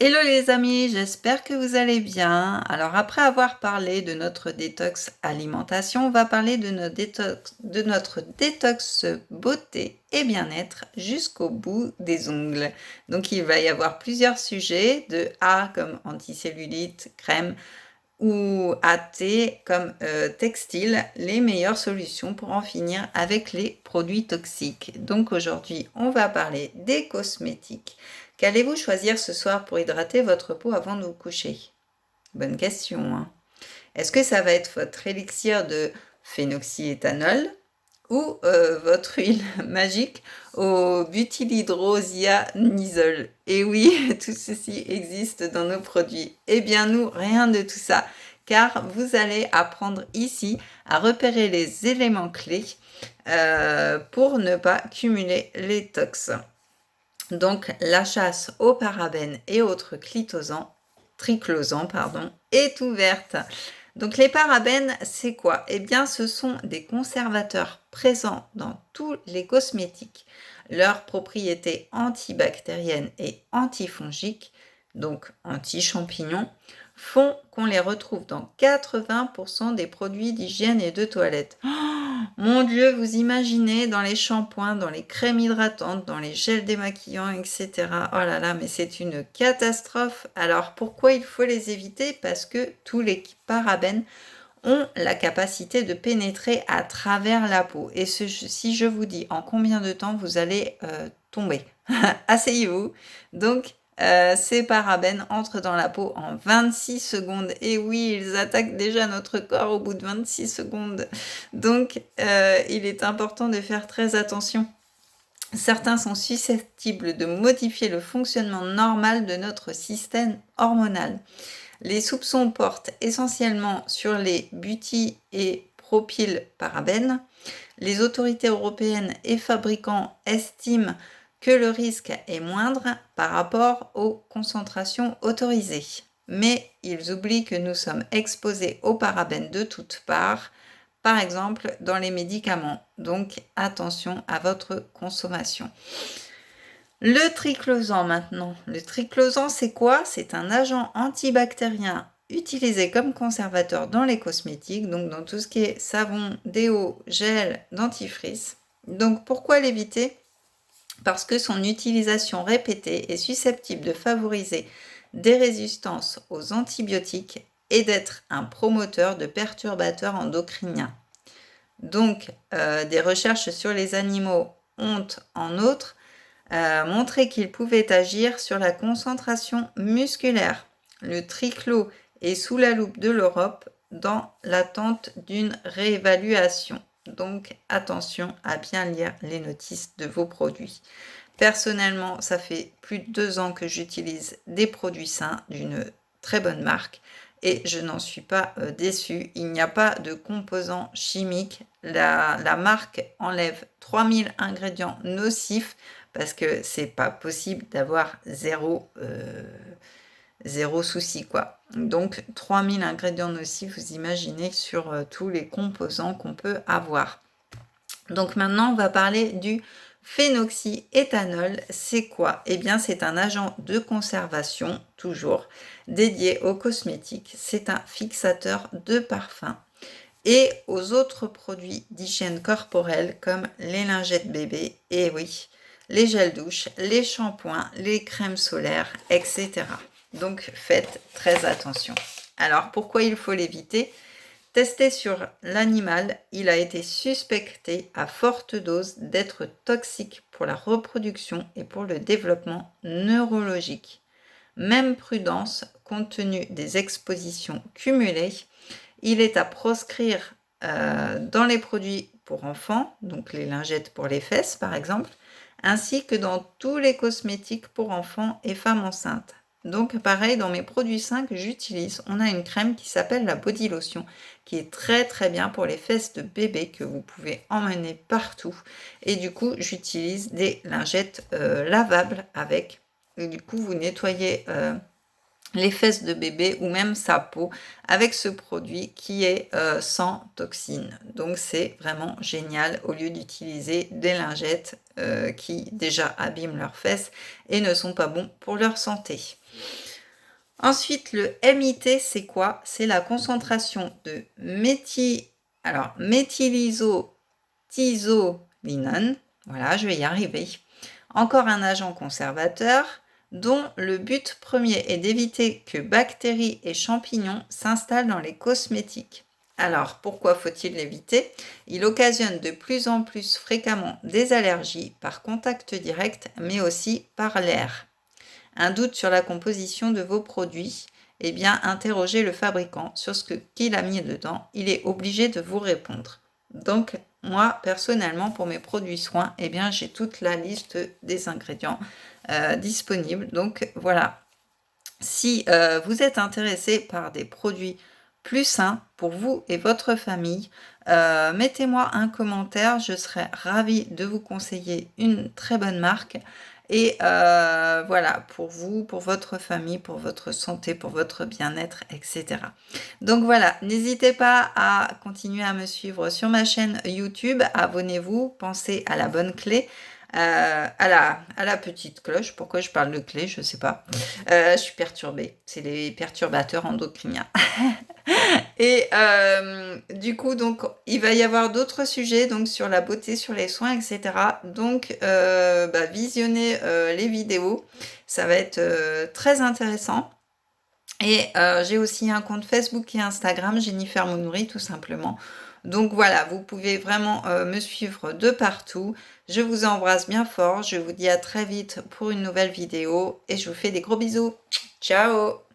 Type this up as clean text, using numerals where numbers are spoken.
Hello les amis, j'espère que vous allez bien. Alors après avoir parlé de notre détox alimentation, on va parler de notre détox beauté et bien-être jusqu'au bout des ongles. Donc il va y avoir plusieurs sujets, de A comme anticellulite, crème, ou à T comme textile, les meilleures solutions pour en finir avec les produits toxiques. Donc aujourd'hui, on va parler des cosmétiques. Qu'allez-vous choisir ce soir pour hydrater votre peau avant de vous coucher? Bonne question, hein. Est-ce que ça va être votre élixir de phénoxyéthanol ou votre huile magique au butylhydrosianisole? Et oui, tout ceci existe dans nos produits. Eh bien nous, rien de tout ça, car vous allez apprendre ici à repérer les éléments clés pour ne pas cumuler les tox. Donc la chasse aux parabènes et autres triclosans est ouverte. Donc les parabènes, c'est quoi? Eh bien, ce sont des conservateurs présents dans tous les cosmétiques. Leurs propriétés antibactériennes et antifongiques, donc anti-champignons, font qu'on les retrouve dans 80% des produits d'hygiène et de toilette. Mon Dieu, vous imaginez dans les shampoings, dans les crèmes hydratantes, dans les gels démaquillants, etc. Oh là là, mais c'est une catastrophe. Alors pourquoi il faut les éviter? Parce que tous les parabènes ont la capacité de pénétrer à travers la peau. Et si je vous dis en combien de temps vous allez tomber, asseyez-vous. Donc, ces parabènes entrent dans la peau en 26 secondes. Et oui, ils attaquent déjà notre corps au bout de 26 secondes. Donc, il est important de faire très attention. Certains sont susceptibles de modifier le fonctionnement normal de notre système hormonal. Les soupçons portent essentiellement sur les buty- et propylparabènes. Les autorités européennes et fabricants estiment que le risque est moindre par rapport aux concentrations autorisées. Mais ils oublient que nous sommes exposés aux parabènes de toutes parts, par exemple dans les médicaments. Donc attention à votre consommation. Le triclosan maintenant. Le triclosan, c'est quoi? C'est un agent antibactérien utilisé comme conservateur dans les cosmétiques, donc dans tout ce qui est savon, déo, gel, dentifrice. Donc pourquoi l'éviter? Parce que son utilisation répétée est susceptible de favoriser des résistances aux antibiotiques et d'être un promoteur de perturbateurs endocriniens. Donc, des recherches sur les animaux ont en outre montré qu'il pouvait agir sur la concentration musculaire. Le triclo est sous la loupe de l'Europe dans l'attente d'une réévaluation. Donc attention à bien lire les notices de vos produits. Personnellement, ça fait plus de 2 ans que j'utilise des produits sains d'une très bonne marque et je n'en suis pas déçue. Il n'y a pas de composants chimiques. La marque enlève 3000 ingrédients nocifs parce que c'est pas possible d'avoir zéro souci, quoi. Donc 3000 ingrédients nocifs, vous imaginez, sur tous les composants qu'on peut avoir. Donc maintenant, on va parler du phénoxyéthanol. C'est quoi? Eh bien, c'est un agent de conservation, toujours, dédié aux cosmétiques. C'est un fixateur de parfum et aux autres produits d'hygiène corporelle comme les lingettes bébés, et oui, les gels douche, les shampoings, les crèmes solaires, etc. Donc faites très attention. Alors pourquoi il faut l'éviter? Testé sur l'animal, il a été suspecté à forte dose d'être toxique pour la reproduction et pour le développement neurologique. Même prudence compte tenu des expositions cumulées, il est à proscrire dans les produits pour enfants, donc les lingettes pour les fesses par exemple, ainsi que dans tous les cosmétiques pour enfants et femmes enceintes. Donc pareil, dans mes produits sains que j'utilise, on a une crème qui s'appelle la Body Lotion, qui est très très bien pour les fesses de bébé que vous pouvez emmener partout. Et du coup, j'utilise des lingettes lavables avec. Et du coup, vous nettoyez les fesses de bébé ou même sa peau avec ce produit qui est sans toxines. Donc c'est vraiment génial au lieu d'utiliser des lingettes qui déjà abîment leurs fesses et ne sont pas bons pour leur santé. Ensuite, le MIT, c'est quoi? C'est la concentration de méthylisotisolinone. Voilà, je vais y arriver. Encore un agent conservateur dont le but premier est d'éviter que bactéries et champignons s'installent dans les cosmétiques. Alors, pourquoi faut-il l'éviter? Il occasionne de plus en plus fréquemment des allergies par contact direct, mais aussi par l'air. Un doute sur la composition de vos produits? Eh bien, interrogez le fabricant sur ce qu'il a mis dedans. Il est obligé de vous répondre. Donc, moi, personnellement, pour mes produits soins, eh bien, j'ai toute la liste des ingrédients disponibles. Donc, voilà. Si vous êtes intéressé par des produits plus sains pour vous et votre famille, mettez-moi un commentaire. Je serai ravie de vous conseiller une très bonne marque. Et voilà, pour vous, pour votre famille, pour votre santé, pour votre bien-être, etc. Donc voilà, n'hésitez pas à continuer à me suivre sur ma chaîne YouTube. Abonnez-vous, pensez à la bonne clé. À la petite cloche. Pourquoi je parle de clé, je ne sais pas. Je suis perturbée. C'est les perturbateurs endocriniens. Et du coup, donc, il va y avoir d'autres sujets donc, sur la beauté, sur les soins, etc. Donc, visionnez les vidéos. Ça va être très intéressant. Et j'ai aussi un compte Facebook et Instagram, Jennifer Monouri, tout simplement. Donc voilà, vous pouvez vraiment me suivre de partout. Je vous embrasse bien fort. Je vous dis à très vite pour une nouvelle vidéo. Et je vous fais des gros bisous. Ciao!